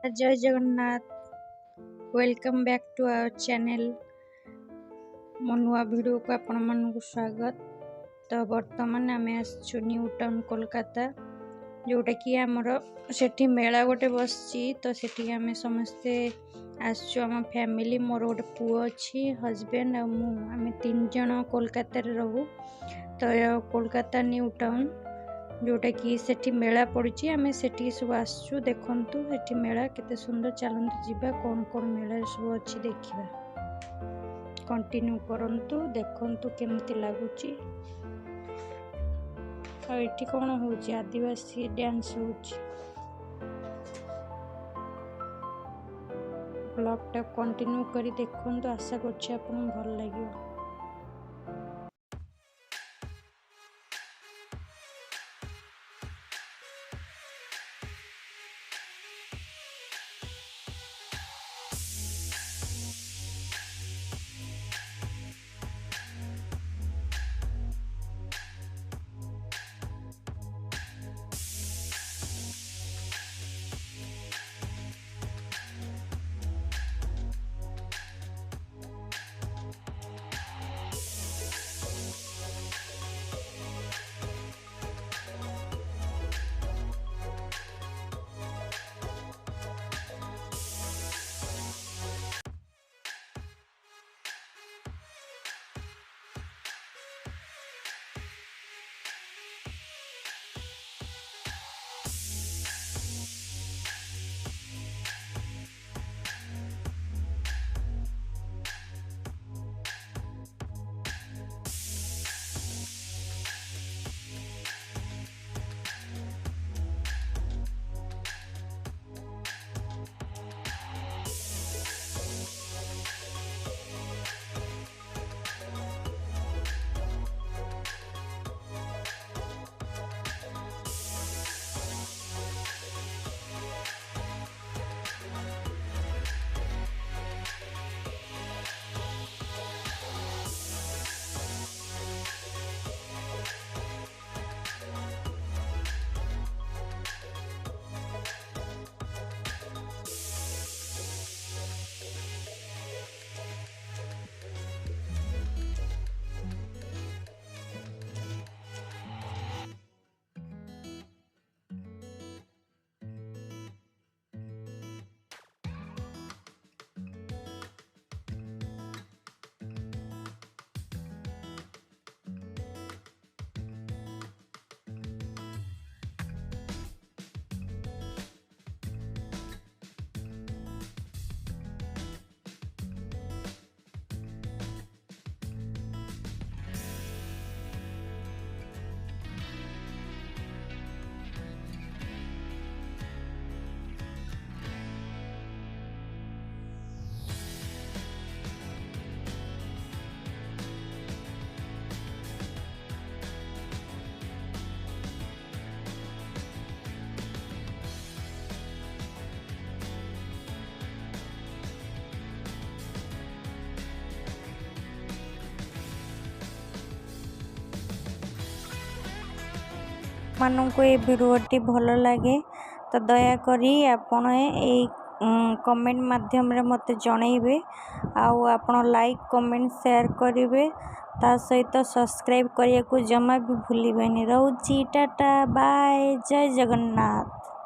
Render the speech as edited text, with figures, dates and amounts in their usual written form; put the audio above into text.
जय Jagannath. Welcome back to our channel. मो नुआ वीडियो को आपण मानक स्वागत। तो बर्तमान आम आसु न्यू टाउन कोलकाता, जोटा कि आमर सेठी मेला गोटे बसची। तो सेठी आम समस्ते आसु आम फैमिली, मोर गोटे पुओ अच्छी, हजबैंड और मु आम 3 जन कोलकाता रे रहू। तो कोलकाता न्यू टाउन जोटा कि सेठी मेला पड़ी, आम सेठी सब आसु। देखंतु सेठी मेला केते सुंदर, चलंतु जीवा कौन कौन मेला सब अच्छी देखिबा। कंटिन्यू करंतु, देखंतु केमती लागुची। और एठी कौन होची, आदिवासी डांस होची। ब्लॉग टा कंटिन्यू करी देखंतु, आशा करछि आपन भल लागियो। मानक ये वीडियोटी भल लगे तो दयाकोरी आपण कमेंट माध्यम रे मते जनइबे। आउ आपण लाइक कमेंट शेयर करिवे, ता सहित सब्सक्राइब करिया को जमा भी भूलिबेनी। रहउची, टाटा बाय, जय जगन्नाथ।